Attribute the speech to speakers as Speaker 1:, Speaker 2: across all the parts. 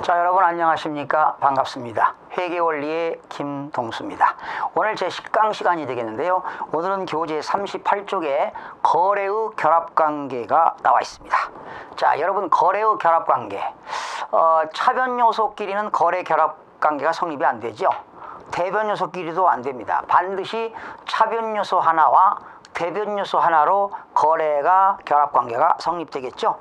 Speaker 1: 자, 여러분 안녕하십니까? 반갑습니다. 회계원리의 김동수입니다. 오늘 제 10강 시간이 되겠는데요. 오늘은 교재 38쪽에 거래의 결합관계가 나와 있습니다. 자, 여러분 거래의 결합관계, 차변 요소끼리는 거래 결합관계가 성립이 안 되죠. 대변 요소끼리도 안 됩니다. 반드시 차변 요소 하나와 대변 요소 하나로 거래가 결합관계가 성립되겠죠.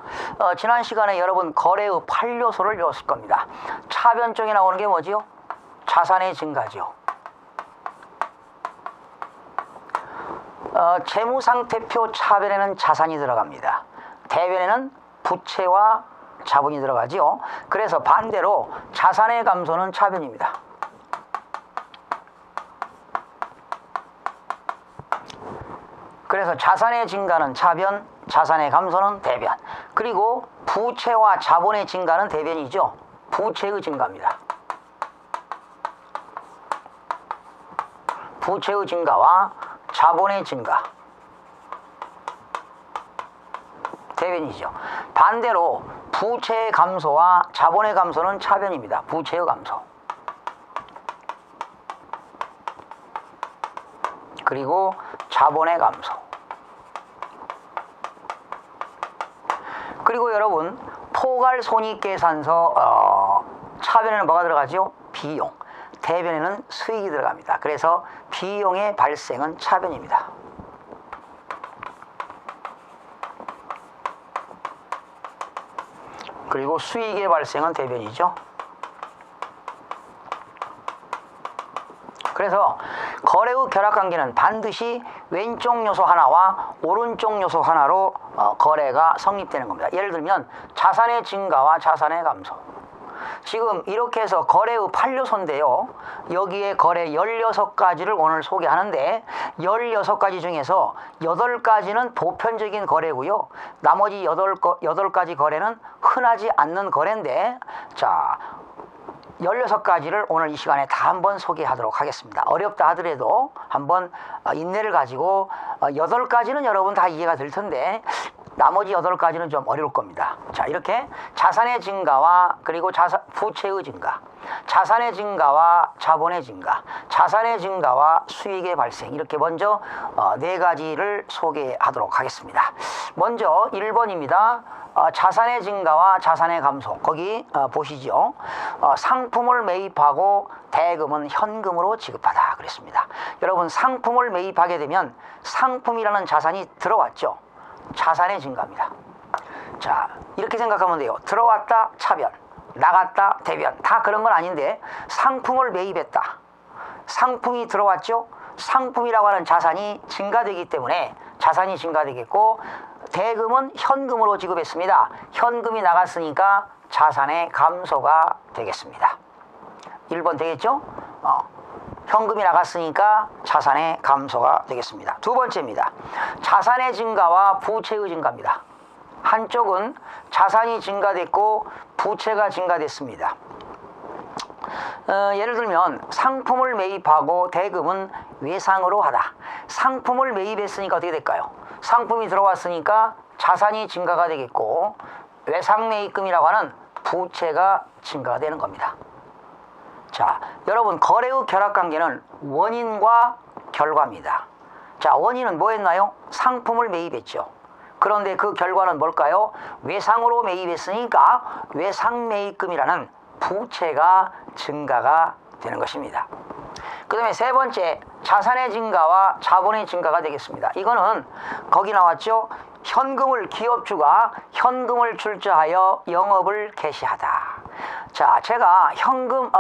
Speaker 1: 지난 시간에 여러분 거래의 8요소를 배웠을 겁니다. 차변 쪽에 나오는 게 뭐지요? 자산의 증가죠. 재무상태표 차변에는 자산이 들어갑니다. 대변에는 부채와 자본이 들어가지요. 그래서 반대로 자산의 감소는 차변입니다. 그래서 자산의 증가는 차변, 자산의 감소는 대변. 그리고 부채와 자본의 증가는 대변이죠. 부채의 증가입니다. 부채의 증가와 자본의 증가, 대변이죠. 반대로 부채의 감소와 자본의 감소는 차변입니다. 부채의 감소. 그리고 자본의 감소. 그리고 여러분 포괄손익계산서 차변에는 뭐가 들어가죠? 비용. 대변에는 수익이 들어갑니다. 그래서 비용의 발생은 차변입니다. 그리고 수익의 발생은 대변이죠. 그래서 거래의 결합관계는 반드시 왼쪽 요소 하나와 오른쪽 요소 하나로 거래가 성립되는 겁니다. 예를 들면 자산의 증가와 자산의 감소. 지금 이렇게 해서 거래의 8요소인데요. 여기에 거래 16가지를 오늘 소개하는데 16가지 중에서 8가지는 보편적인 거래고요. 나머지 8가지 거래는 흔하지 않는 거래인데, 자, 16가지를 오늘 이 시간에 다 한번 소개하도록 하겠습니다. 어렵다 하더라도 한번 인내를 가지고 8가지는 여러분 다 이해가 될 텐데 나머지 8가지는 좀 어려울 겁니다. 자, 이렇게 자산의 증가와 그리고 부채의 증가, 자산의 증가와 자본의 증가, 자산의 증가와 수익의 발생, 이렇게 먼저 4가지를 소개하도록 하겠습니다. 먼저 1번입니다. 자산의 증가와 자산의 감소. 거기 보시죠. 상품을 매입하고 대금은 현금으로 지급하다 그랬습니다. 여러분 상품을 매입하게 되면 상품이라는 자산이 들어왔죠. 자산의 증가입니다. 자, 이렇게 생각하면 돼요. 들어왔다 차변, 나갔다 대변. 다 그런 건 아닌데 상품을 매입했다. 상품이 들어왔죠. 상품이라고 하는 자산이 증가되기 때문에 자산이 증가되겠고, 대금은 현금으로 지급했습니다. 현금이 나갔으니까 자산의 감소가 되겠습니다. 1번 되겠죠? 현금이 나갔으니까 자산의 감소가 되겠습니다. 두 번째입니다. 자산의 증가와 부채의 증가입니다. 한쪽은 자산이 증가됐고 부채가 증가됐습니다. 예를 들면 상품을 매입하고 대금은 외상으로 하다. 상품을 매입했으니까 어떻게 될까요? 상품이 들어왔으니까 자산이 증가가 되겠고 외상 매입금이라고 하는 부채가 증가가 되는 겁니다. 자, 여러분 거래의 결합관계는 원인과 결과입니다. 자, 원인은 뭐였나요? 상품을 매입했죠. 그런데 그 결과는 뭘까요? 외상으로 매입했으니까 외상 매입금이라는 부채가 증가가 되는 것입니다. 그 다음에 세 번째, 자산의 증가와 자본의 증가가 되겠습니다. 이거는 거기 나왔죠. 현금을 기업주가 현금을 출자하여 영업을 개시하다. 자, 제가 현금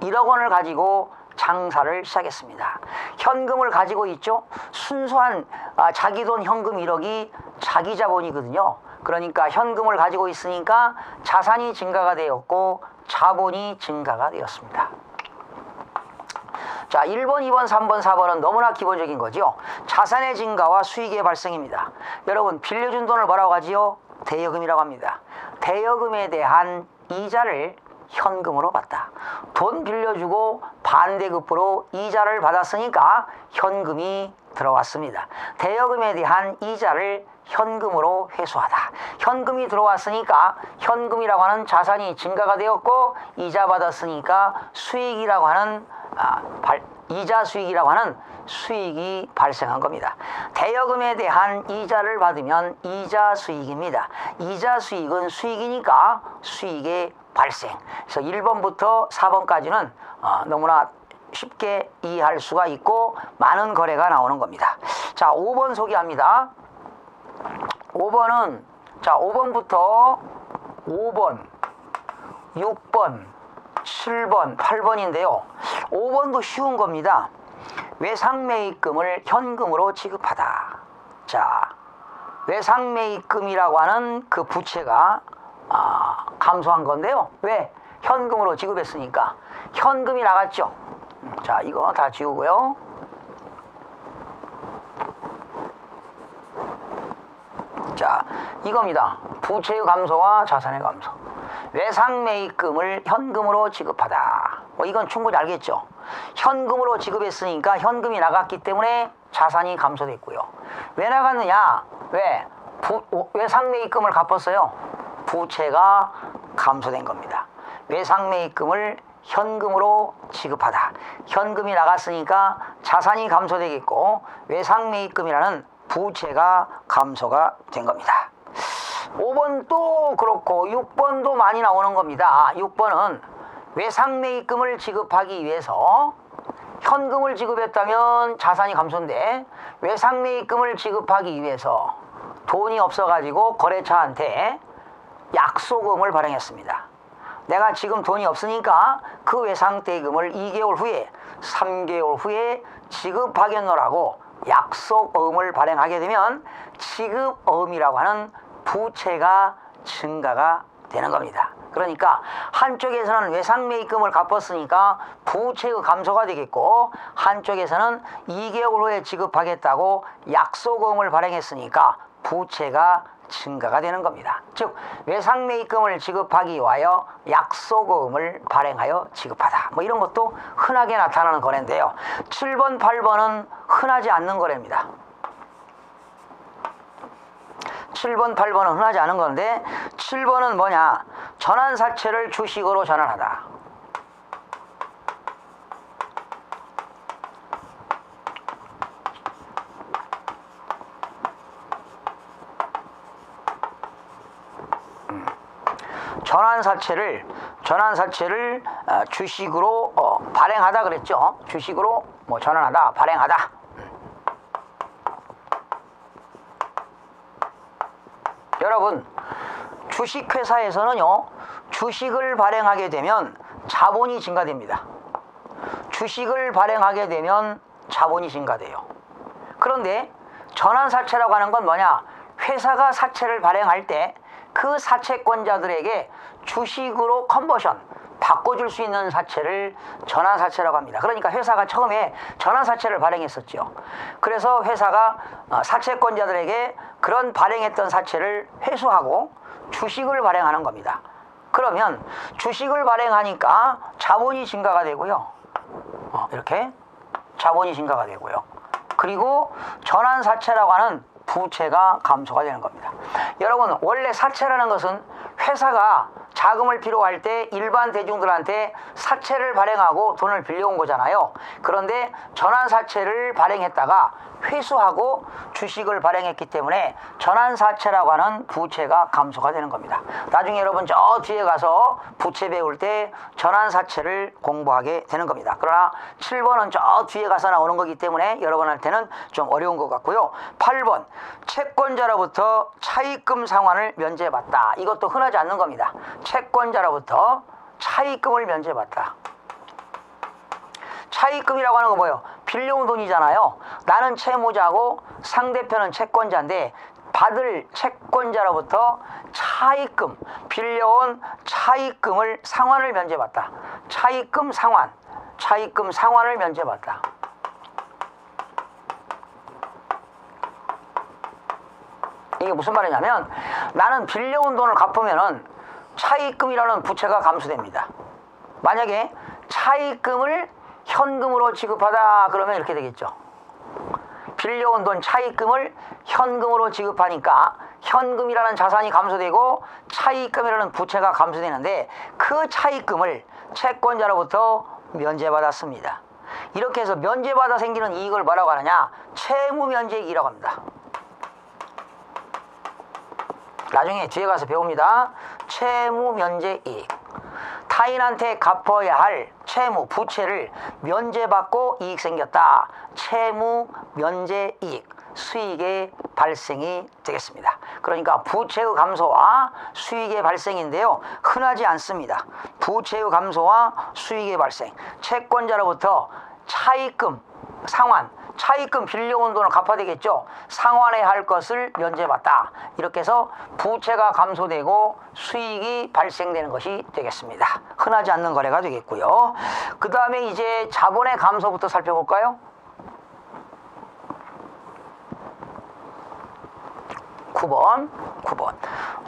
Speaker 1: 1억 원을 가지고 장사를 시작했습니다. 현금을 가지고 있죠. 순수한 자기 돈 현금 1억이 자기 자본이거든요. 그러니까 현금을 가지고 있으니까 자산이 증가가 되었고 자본이 증가가 되었습니다. 자, 1번, 2번, 3번, 4번은 너무나 기본적인 거죠. 자산의 증가와 수익의 발생입니다. 여러분 빌려준 돈을 뭐라고 하지요? 대여금이라고 합니다. 대여금에 대한 이자를 현금으로 받다. 돈 빌려주고 반대급부로 이자를 받았으니까 현금이 들어왔습니다. 대여금에 대한 이자를 현금으로 회수하다. 현금이 들어왔으니까 현금이라고 하는 자산이 증가가 되었고, 이자 받았으니까 수익이라고 하는 이자 수익이라고 하는 수익이 발생한 겁니다. 대여금에 대한 이자를 받으면 이자 수익입니다. 이자 수익은 수익이니까 수익의 발생. 그래서 1번부터 4번까지는 너무나 쉽게 이해할 수가 있고 많은 거래가 나오는 겁니다. 자, 5번 소개합니다. 5번은 5번부터 5번, 6번, 7번, 8번인데요. 5번도 쉬운 겁니다. 외상매입금을 현금으로 지급하다. 자, 외상매입금이라고 하는 그 부채가 감소한 건데요. 왜? 현금으로 지급했으니까 현금이 나갔죠. 자, 이거 다 지우고요. 자, 이겁니다. 부채의 감소와 자산의 감소. 외상매입금을 현금으로 지급하다. 이건 충분히 알겠죠. 현금으로 지급했으니까 현금이 나갔기 때문에 자산이 감소됐고요. 왜 나갔느냐? 왜? 외상매입금을 갚았어요. 부채가 감소된 겁니다. 외상매입금을 현금으로 지급하다. 현금이 나갔으니까 자산이 감소되겠고 외상매입금이라는 부채가 감소가 된 겁니다. 5번도 그렇고 6번도 많이 나오는 겁니다. 6번은 외상매입금을 지급하기 위해서 현금을 지급했다면 자산이 감소인데 외상매입금을 지급하기 위해서 돈이 없어가지고 거래처한테 약소금을 발행했습니다. 내가 지금 돈이 없으니까 그 외상대금을 2개월 후에 3개월 후에 지급하겠노라고 약속어음을 발행하게 되면 지급어음이라고 하는 부채가 증가가 되는 겁니다. 그러니까 한쪽에서는 외상매입금을 갚았으니까 부채의 감소가 되겠고 한쪽에서는 2개월 후에 지급하겠다고 약속어음을 발행했으니까 부채가 증가가 되는 겁니다. 즉 외상매입금을 지급하기 위하여 약속어음을 발행하여 지급하다. 이런 것도 흔하게 나타나는 거래인데요. 7번, 8번은 흔하지 않는 거래입니다. 7번, 8번은 흔하지 않은 건데 7번은 뭐냐? 전환사채를 주식으로 전환하다. 전환사채를 주식으로 발행하다 그랬죠. 주식으로 전환하다, 발행하다. 여러분, 주식회사에서는요, 주식을 발행하게 되면 자본이 증가됩니다. 주식을 발행하게 되면 자본이 증가돼요. 그런데 전환사채라고 하는 건 뭐냐? 회사가 사채를 발행할 때 그 사채권자들에게 주식으로 컨버션, 바꿔줄 수 있는 사채를 전환사채라고 합니다. 그러니까 회사가 처음에 전환사채를 발행했었죠. 그래서 회사가 사채권자들에게 그런 발행했던 사채를 회수하고 주식을 발행하는 겁니다. 그러면 주식을 발행하니까 자본이 증가가 되고요. 이렇게 자본이 증가가 되고요. 그리고 전환사채라고 하는 부채가 감소가 되는 겁니다. 여러분, 원래 사채라는 것은 회사가 자금을 필요할 때 일반 대중들한테 사채를 발행하고 돈을 빌려온 거잖아요. 그런데 전환사채를 발행했다가 회수하고 주식을 발행했기 때문에 전환사채라고 하는 부채가 감소가 되는 겁니다. 나중에 여러분 저 뒤에 가서 부채 배울 때 전환사채를 공부하게 되는 겁니다. 그러나 7번은 저 뒤에 가서 나오는 거기 때문에 여러분한테는 좀 어려운 것 같고요. 8번, 채권자로부터 차입금 상환을 면제받다. 이것도 흔하지 않는 겁니다. 채권자로부터 차입금을 면제받다. 차입금이라고 하는 거 뭐예요? 빌려온 돈이잖아요. 나는 채무자고 상대편은 채권자인데 받을 채권자로부터 차입금, 빌려온 차입금을 상환을 면제받다. 차입금 상환을 면제받다. 이게 무슨 말이냐면 나는 빌려온 돈을 갚으면은 차입금이라는 부채가 감소됩니다. 만약에 차입금을 현금으로 지급하다 그러면 이렇게 되겠죠. 빌려온 돈 차입금을 현금으로 지급하니까 현금이라는 자산이 감소되고 차입금이라는 부채가 감소되는데 그 차입금을 채권자로부터 면제받았습니다. 이렇게 해서 면제받아 생기는 이익을 뭐라고 하느냐? 채무면제이익이라고 합니다. 나중에 뒤에 가서 배웁니다. 채무면제이익. 타인한테 갚아야 할 채무, 부채를 면제받고 이익 생겼다. 채무면제이익. 수익의 발생이 되겠습니다. 그러니까 부채의 감소와 수익의 발생인데요. 흔하지 않습니다. 부채의 감소와 수익의 발생. 채권자로부터 차입금, 상환, 차입금 빌려온 돈을 갚아야 되겠죠. 상환해야 할 것을 면제받다. 이렇게 해서 부채가 감소되고 수익이 발생되는 것이 되겠습니다. 흔하지 않는 거래가 되겠고요. 그 다음에 이제 자본의 감소부터 살펴볼까요?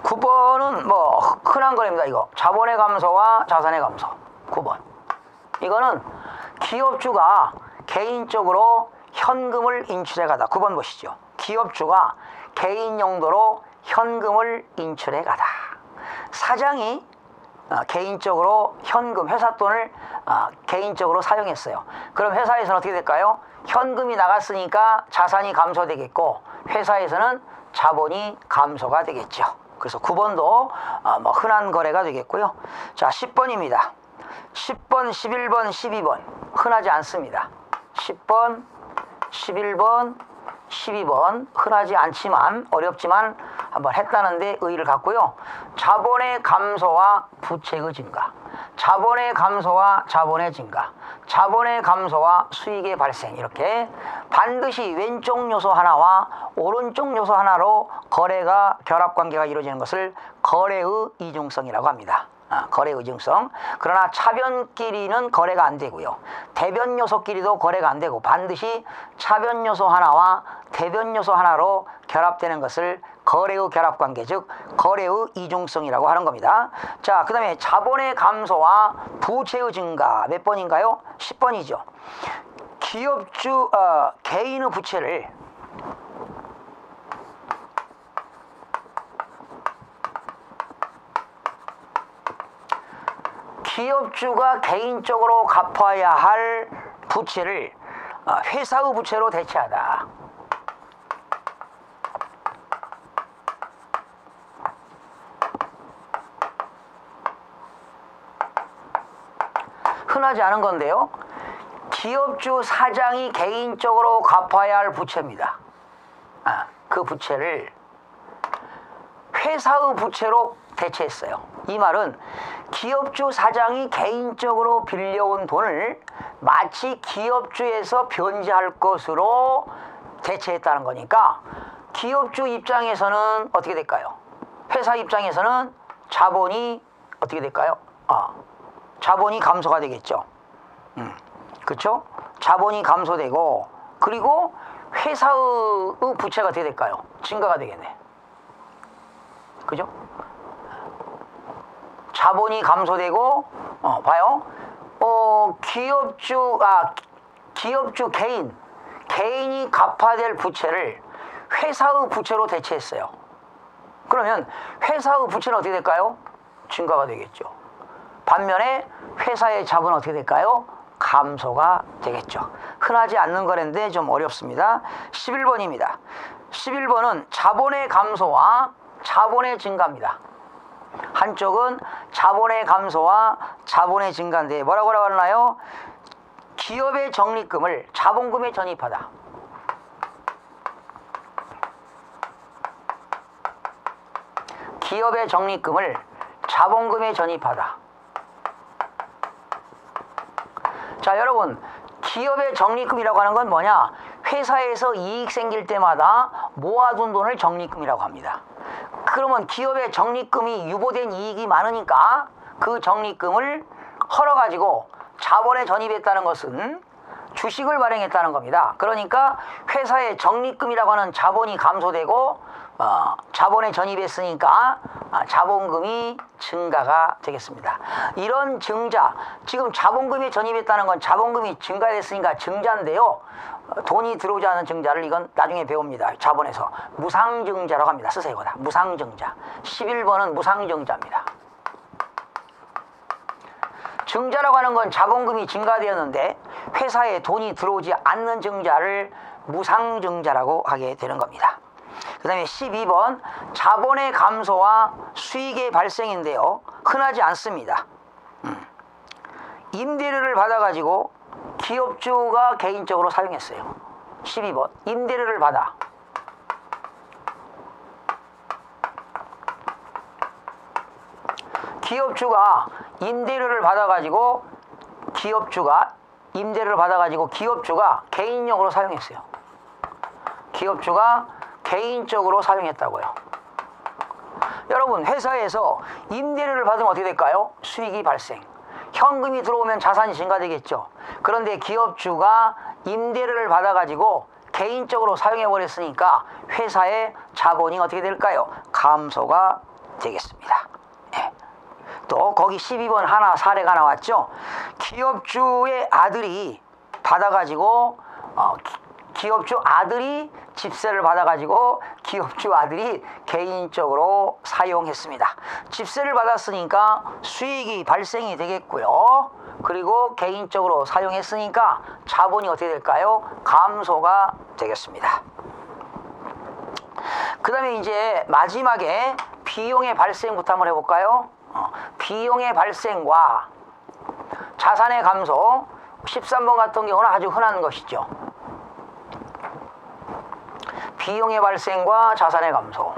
Speaker 1: 9번은 뭐 흔한 거래입니다. 이거 자본의 감소와 자산의 감소. 9번. 이거는 기업주가 개인적으로 현금을 인출해 가다. 9번 보시죠. 기업주가 개인 용도로 현금을 인출해 가다. 사장이 개인적으로 현금, 회사 돈을 개인적으로 사용했어요. 그럼 회사에서는 어떻게 될까요? 현금이 나갔으니까 자산이 감소되겠고 회사에서는 자본이 감소가 되겠죠. 그래서 9번도 뭐 흔한 거래가 되겠고요. 자, 10번입니다. 10번, 11번, 12번 흔하지 않습니다. 10번, 11번, 12번 흔하지 않지만 어렵지만 한번 했다는데 의의를 갖고요. 자본의 감소와 부채의 증가, 자본의 감소와 자본의 증가, 자본의 감소와 수익의 발생, 이렇게 반드시 왼쪽 요소 하나와 오른쪽 요소 하나로 거래가 결합관계가 이루어지는 것을 거래의 이중성이라고 합니다. 거래의 이중성. 그러나 차변끼리는 거래가 안 되고요. 대변 요소끼리도 거래가 안 되고 반드시 차변 요소 하나와 대변 요소 하나로 결합되는 것을 거래의 결합관계, 즉 거래의 이중성이라고 하는 겁니다. 자, 그 다음에 자본의 감소와 부채의 증가 몇 번인가요? 10번이죠. 기업주 개인의 부채를 기업주가 개인적으로 갚아야 할 부채를 회사의 부채로 대체하다. 흔하지 않은 건데요. 기업주 사장이 개인적으로 갚아야 할 부채입니다. 그 부채를 회사의 부채로 대체했어요. 이 말은 기업주 사장이 개인적으로 빌려온 돈을 마치 기업주에서 변제할 것으로 대체했다는 거니까 기업주 입장에서는 어떻게 될까요? 회사 입장에서는 자본이 어떻게 될까요? 자본이 감소가 되겠죠. 그렇죠? 자본이 감소되고 그리고 회사의 부채가 어떻게 될까요? 증가가 되겠네. 그죠? 자본이 감소되고 봐요. 기업주 개인이 갚아야 될 부채를 회사의 부채로 대체했어요. 그러면 회사의 부채는 어떻게 될까요? 증가가 되겠죠. 반면에 회사의 자본은 어떻게 될까요? 감소가 되겠죠. 흔하지 않는 거래인데 좀 어렵습니다. 11번입니다. 11번은 자본의 감소와 자본의 증가입니다. 한쪽은 자본의 감소와 자본의 증가인데 뭐라고 하나요? 기업의 적립금을 자본금에 전입하다. 기업의 적립금을 자본금에 전입하다. 자, 여러분, 기업의 적립금이라고 하는 건 뭐냐? 회사에서 이익 생길 때마다 모아둔 돈을 적립금이라고 합니다. 그러면 기업의 적립금이 유보된 이익이 많으니까 그 적립금을 헐어가지고 자본에 전입했다는 것은 주식을 발행했다는 겁니다. 그러니까 회사의 적립금이라고 하는 자본이 감소되고 자본에 전입했으니까 자본금이 증가가 되겠습니다. 이런 증자, 지금 자본금에 전입했다는 건 자본금이 증가했으니까 증자인데요. 돈이 들어오지 않은 증자를 이건 나중에 배웁니다. 자본에서 무상증자라고 합니다. 쓰세요. 이거다. 무상증자. 11번은 무상증자입니다. 증자라고 하는 건 자본금이 증가되었는데 회사에 돈이 들어오지 않는 증자를 무상증자라고 하게 되는 겁니다. 그 다음에 12번 자본의 감소와 수익의 발생인데요. 흔하지 않습니다. 임대료를 받아가지고 기업주가 개인적으로 사용했어요. 12번 임대료를 받아 기업주가 임대료를 받아가지고 기업주가 개인용으로 사용했어요. 기업주가 개인적으로 사용했다고요. 여러분 회사에서 임대료를 받으면 어떻게 될까요? 수익이 발생. 현금이 들어오면 자산이 증가되겠죠. 그런데 기업주가 임대료를 받아가지고 개인적으로 사용해버렸으니까 회사의 자본이 어떻게 될까요? 감소가 되겠습니다. 네. 또 거기 12번 하나 사례가 나왔죠. 기업주의 아들이 받아가지고 기업주 아들이 집세를 받아가지고 기업주 아들이 개인적으로 사용했습니다. 집세를 받았으니까 수익이 발생이 되겠고요. 그리고 개인적으로 사용했으니까 자본이 어떻게 될까요? 감소가 되겠습니다. 그 다음에 이제 마지막에 비용의 발생부터 한번 해볼까요? 비용의 발생과 자산의 감소. 13번 같은 경우는 아주 흔한 것이죠. 비용의 발생과 자산의 감소.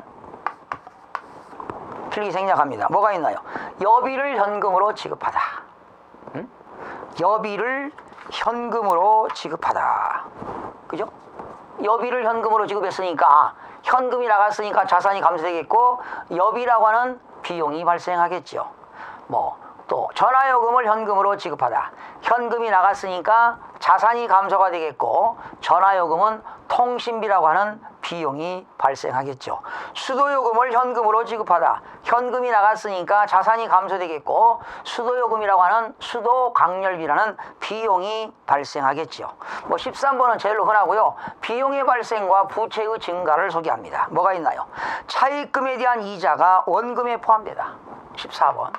Speaker 1: 필기 생략합니다. 뭐가 있나요? 여비를 현금으로 지급하다. 여비를 현금으로 지급하다. 그죠? 여비를 현금으로 지급했으니까 현금이 나갔으니까 자산이 감소되겠고 여비라고 하는 비용이 발생하겠죠. 또 전화요금을 현금으로 지급하다. 현금이 나갔으니까 자산이 감소가 되겠고 전화요금은 통신비라고 하는 비용이 발생하겠죠. 수도요금을 현금으로 지급하다. 현금이 나갔으니까 자산이 감소되겠고 수도요금이라고 하는 수도강렬비라는 비용이 발생하겠죠. 13번은 제일 흔하고요. 비용의 발생과 부채의 증가를 소개합니다. 뭐가 있나요? 차입금에 대한 이자가 원금에 포함되다. 14번.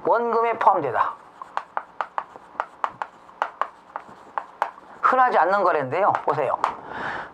Speaker 1: 원금에 포함되다. 흔하지 않는 거래인데요. 보세요.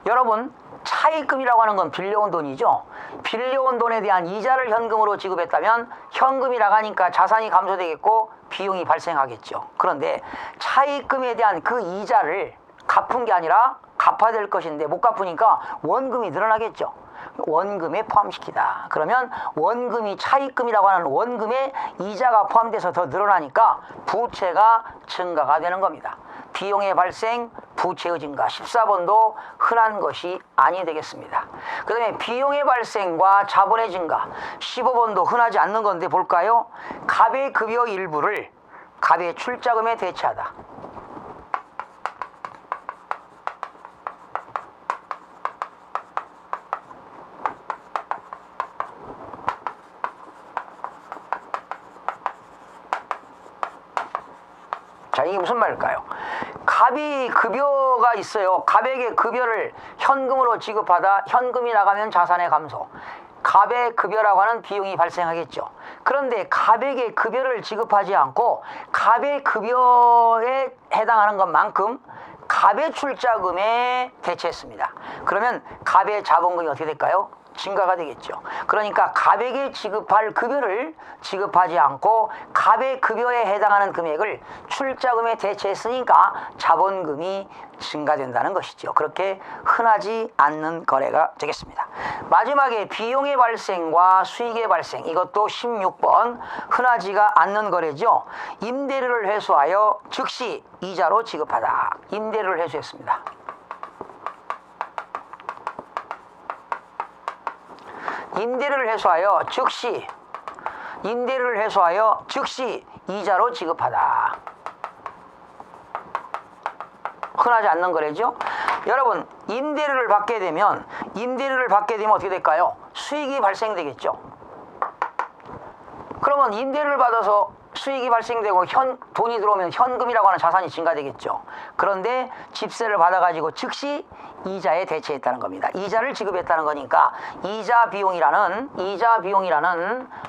Speaker 1: 여러분 차입금이라고 하는 건 빌려온 돈이죠. 빌려온 돈에 대한 이자를 현금으로 지급했다면 현금이 나가니까 자산이 감소되겠고 비용이 발생하겠죠. 그런데 차입금에 대한 그 이자를 갚은 게 아니라 갚아야 될 것인데 못 갚으니까 원금이 늘어나겠죠. 원금에 포함시키다. 그러면 원금이 차입금이라고 하는 원금에 이자가 포함돼서 더 늘어나니까 부채가 증가가 되는 겁니다. 비용의 발생, 부채의 증가. 14번도 흔한 것이 아니 되겠습니다. 그 다음에 비용의 발생과 자본의 증가. 15번도 흔하지 않는 건데 볼까요? 갑의 급여 일부를 갑의 출자금에 대체하다. 자, 이게 무슨 말일까요? 갑이 급여가 있어요. 갑에게 급여를 현금으로 지급하다 현금이 나가면 자산의 감소. 갑의 급여라고 하는 비용이 발생하겠죠. 그런데 갑에게 급여를 지급하지 않고 갑의 급여에 해당하는 것만큼 갑의 출자금에 대체했습니다. 그러면 갑의 자본금이 어떻게 될까요? 증가가 되겠죠. 그러니까 갑에게 지급할 급여를 지급하지 않고 갑의 급여에 해당하는 금액을 출자금에 대체했으니까 자본금이 증가된다는 것이죠. 그렇게 흔하지 않는 거래가 되겠습니다. 마지막에 비용의 발생과 수익의 발생. 이것도 16번 흔하지가 않는 거래죠. 임대료를 회수하여 즉시 이자로 지급하다. 임대료를 회수했습니다. 임대료를 회수하여 즉시 이자로 지급하다. 흔하지 않는 거래죠. 여러분, 임대료를 받게 되면 어떻게 될까요? 수익이 발생되겠죠. 그러면 임대료를 받아서 수익이 발생되고 돈이 들어오면 현금이라고 하는 자산이 증가되겠죠. 그런데 집세를 받아가지고 즉시 이자에 대체했다는 겁니다. 이자를 지급했다는 거니까 이자 비용이라는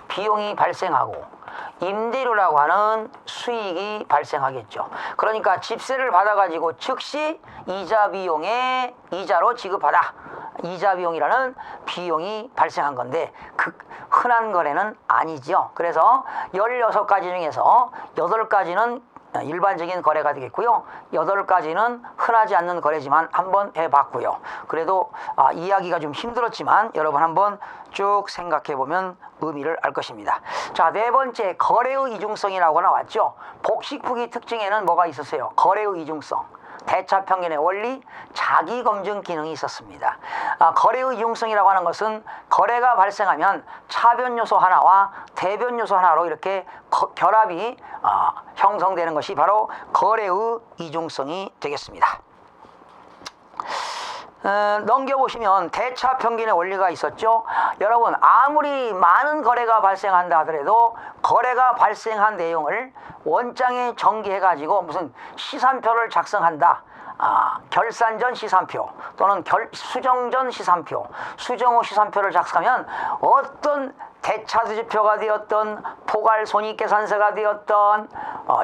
Speaker 1: 비용이 발생하고 임대료라고 하는 수익이 발생하겠죠. 그러니까 집세를 받아가지고 즉시 이자 비용에 이자로 지급하다. 이자 비용이라는 비용이 발생한 건데 그 흔한 거래는 아니죠. 그래서 16가지 중에서 8가지는 일반적인 거래가 되겠고요. 8가지는 흔하지 않는 거래지만 한번 해봤고요. 그래도 이해하기가 좀 힘들었지만 여러분 한번 쭉 생각해보면 의미를 알 것입니다. 자, 네 번째, 거래의 이중성이라고 나왔죠. 복식부기 특징에는 뭐가 있었어요? 거래의 이중성. 대차평균의 원리, 자기검증 기능이 있었습니다. 거래의 이중성이라고 하는 것은 거래가 발생하면 차변 요소 하나와 대변 요소 하나로 이렇게 결합이 형성되는 것이 바로 거래의 이중성이 되겠습니다. 넘겨보시면 대차평균의 원리가 있었죠. 여러분, 아무리 많은 거래가 발생한다 하더라도 거래가 발생한 내용을 원장에 정기해가지고 무슨 시산표를 작성한다. 결산 전 시산표 또는 수정 전 시산표, 수정 후 시산표를 작성하면 어떤 대차수지표가 되었던 포괄손익계산서가 되었던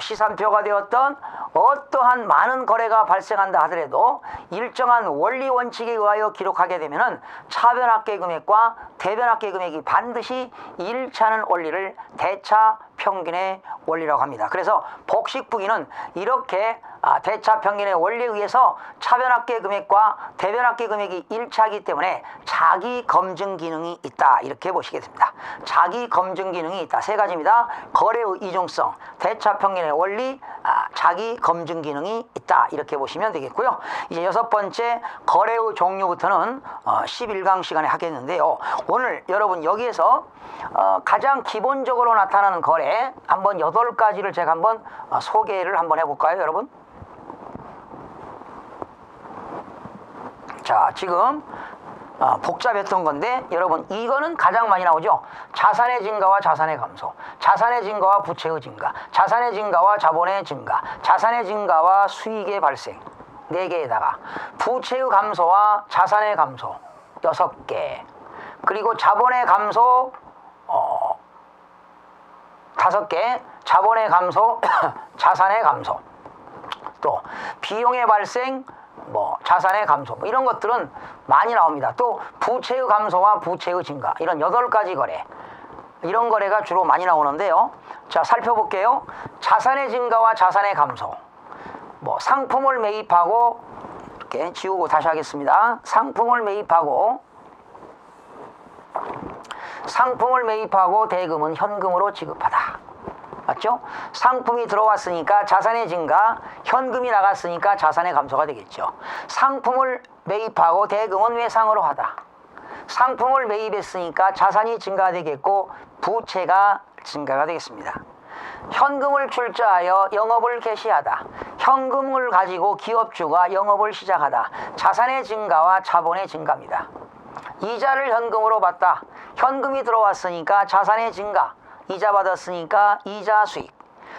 Speaker 1: 시산표가 되었던 어떠한 많은 거래가 발생한다 하더라도 일정한 원리 원칙에 의하여 기록하게 되면은 차변합계 금액과 대변합계 금액이 반드시 일치하는 원리를 대차평균의 원리라고 합니다. 그래서 복식부기는 이렇게 대차평균의 원리에 의해서 차변합계 금액과 대변합계 금액이 일치하기 때문에 자기검증 기능이 있다, 이렇게 보시겠습니다. 자기검증 기능이 있다. 세 가지입니다. 거래의 이중성, 대차평균의 원리, 자기검증 기능이 있다, 이렇게 보시면 되겠고요. 이제 6번째, 거래의 종류부터는 11강 시간에 하겠는데요. 오늘 여러분 여기에서 가장 기본적으로 나타나는 거래 한번 8가지를 제가 한번 소개를 한번 해볼까요, 여러분? 자, 지금 복잡했던 건데 여러분 이거는 가장 많이 나오죠. 자산의 증가와 자산의 감소, 자산의 증가와 부채의 증가, 자산의 증가와 자본의 증가, 자산의 증가와 수익의 발생 4개에다가 부채의 감소와 자산의 감소 6개, 그리고 자본의 감소 5개, 자본의 감소 자산의 감소, 또 비용의 발생 자산의 감소, 이런 것들은 많이 나옵니다. 또 부채의 감소와 부채의 증가, 이런 8가지 거래, 이런 거래가 주로 많이 나오는데요. 자, 살펴볼게요. 자산의 증가와 자산의 감소. 상품을 매입하고, 이렇게 지우고 다시 하겠습니다. 상품을 매입하고 대금은 현금으로 지급하다. 맞죠? 상품이 들어왔으니까 자산의 증가, 현금이 나갔으니까 자산의 감소가 되겠죠. 상품을 매입하고 대금은 외상으로 하다. 상품을 매입했으니까 자산이 증가되겠고 부채가 증가가 되겠습니다. 현금을 출자하여 영업을 개시하다. 현금을 가지고 기업주가 영업을 시작하다. 자산의 증가와 자본의 증가입니다. 이자를 현금으로 받다. 현금이 들어왔으니까 자산의 증가, 이자 받았으니까 이자 수익.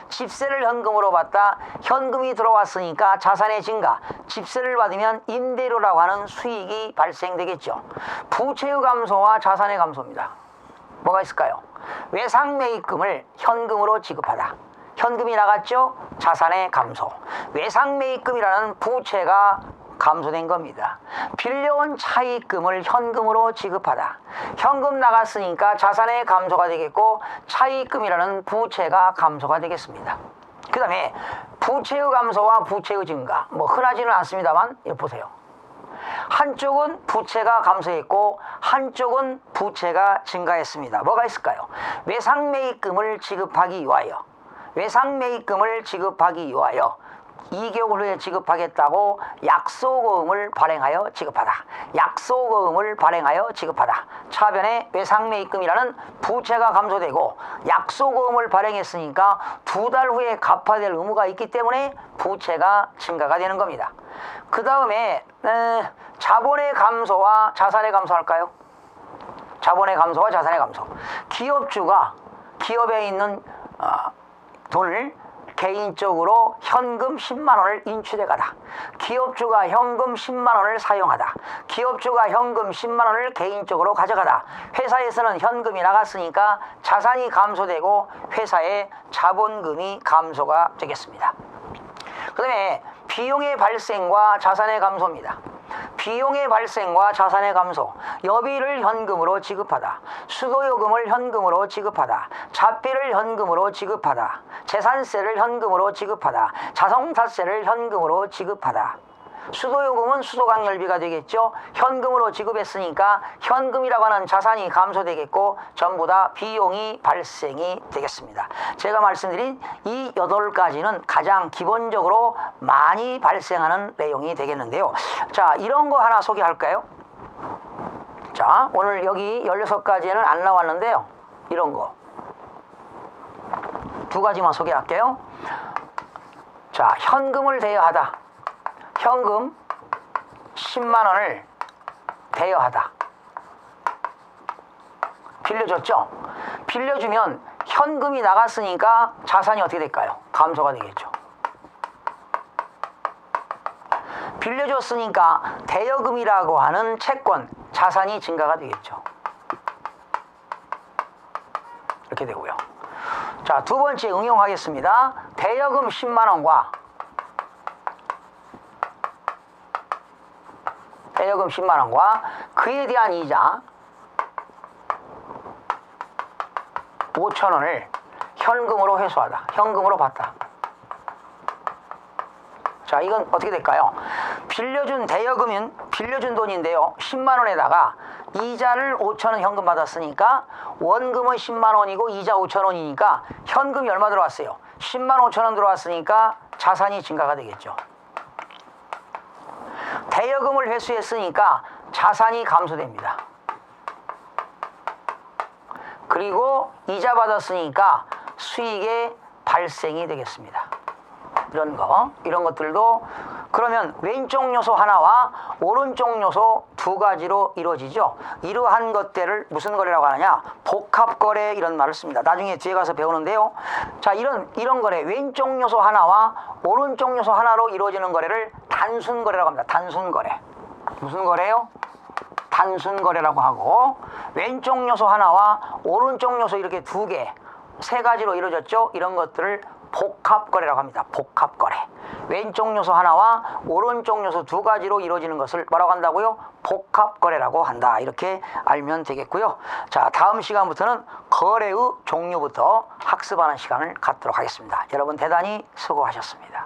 Speaker 1: 집세를 현금으로 받다. 현금이 들어왔으니까 자산의 증가, 집세를 받으면 임대료라고 하는 수익이 발생되겠죠. 부채의 감소와 자산의 감소입니다. 뭐가 있을까요? 외상매입금을 현금으로 지급하다. 현금이 나갔죠? 자산의 감소. 외상매입금이라는 부채가 감소된 겁니다. 빌려온 차입금을 현금으로 지급하다. 현금 나갔으니까 자산의 감소가 되겠고 차입금이라는 부채가 감소가 되겠습니다. 그 다음에 부채의 감소와 부채의 증가, 흔하지는 않습니다만 이거 보세요. 한쪽은 부채가 감소했고 한쪽은 부채가 증가했습니다. 뭐가 있을까요? 외상매입금을 지급하기 위하여 2개월 후에 지급하겠다고 약소거금을 발행하여 지급하다. 약소거금을 발행하여 지급하다. 차변에 외상매입금이라는 부채가 감소되고 약소거금을 발행했으니까 2달 후에 갚아야 될 의무가 있기 때문에 부채가 증가가 되는 겁니다. 그 다음에 자본의 감소와 자산의 감소할까요? 자본의 감소와 자산의 감소. 기업주가 기업에 있는 돈을 개인적으로 현금 10만 원을 인출해 가다. 기업주가 현금 10만 원을 사용하다. 기업주가 현금 10만 원을 개인적으로 가져가다. 회사에서는 현금이 나갔으니까 자산이 감소되고 회사의 자본금이 감소가 되겠습니다. 그 다음에 비용의 발생과 자산의 감소입니다. 비용의 발생과 자산의 감소, 여비를 현금으로 지급하다, 수도요금을 현금으로 지급하다, 잡비를 현금으로 지급하다, 재산세를 현금으로 지급하다, 자동차세를 현금으로 지급하다. 수도요금은 수도강열비가 되겠죠. 현금으로 지급했으니까 현금이라고 하는 자산이 감소되겠고 전부 다 비용이 발생이 되겠습니다. 제가 말씀드린 이 8가지는 가장 기본적으로 많이 발생하는 내용이 되겠는데요. 자, 이런 거 하나 소개할까요? 자, 오늘 여기 16가지에는 안 나왔는데요. 이런 거 2가지만 소개할게요. 자, 현금을 대여하다. 현금 10만 원을 대여하다. 빌려줬죠? 빌려주면 현금이 나갔으니까 자산이 어떻게 될까요? 감소가 되겠죠. 빌려줬으니까 대여금이라고 하는 채권, 자산이 증가가 되겠죠. 이렇게 되고요. 자, 2번째 응용하겠습니다. 대여금 10만 원과 대여금 10만 원과 그에 대한 이자 5천 원을 현금으로 회수하다. 현금으로 받다. 자, 이건 어떻게 될까요? 빌려준 대여금은 빌려준 돈인데요. 10만 원에다가 이자를 5천 원 현금 받았으니까 원금은 10만 원이고 이자 5천 원이니까 현금이 얼마 들어왔어요? 10만 5천 원 들어왔으니까 자산이 증가가 되겠죠. 대여금을 회수했으니까 자산이 감소됩니다. 그리고 이자 받았으니까 수익의 발생이 되겠습니다. 이런 것들도 그러면 왼쪽 요소 하나와 오른쪽 요소 2가지로 이루어지죠. 이러한 것들을 무슨 거래라고 하느냐? 복합거래 이런 말을 씁니다. 나중에 뒤에 가서 배우는데요. 자, 이런 거래, 왼쪽 요소 하나와 오른쪽 요소 하나로 이루어지는 거래를 단순거래라고 합니다. 단순거래. 무슨 거래요? 단순거래라고 하고, 왼쪽 요소 하나와 오른쪽 요소 이렇게 2개, 3가지로 이루어졌죠. 이런 것들을 복합거래라고 합니다. 복합거래. 왼쪽 요소 하나와 오른쪽 요소 2가지로 이루어지는 것을 뭐라고 한다고요? 복합거래라고 한다. 이렇게 알면 되겠고요. 자, 다음 시간부터는 거래의 종류부터 학습하는 시간을 갖도록 하겠습니다. 여러분 대단히 수고하셨습니다.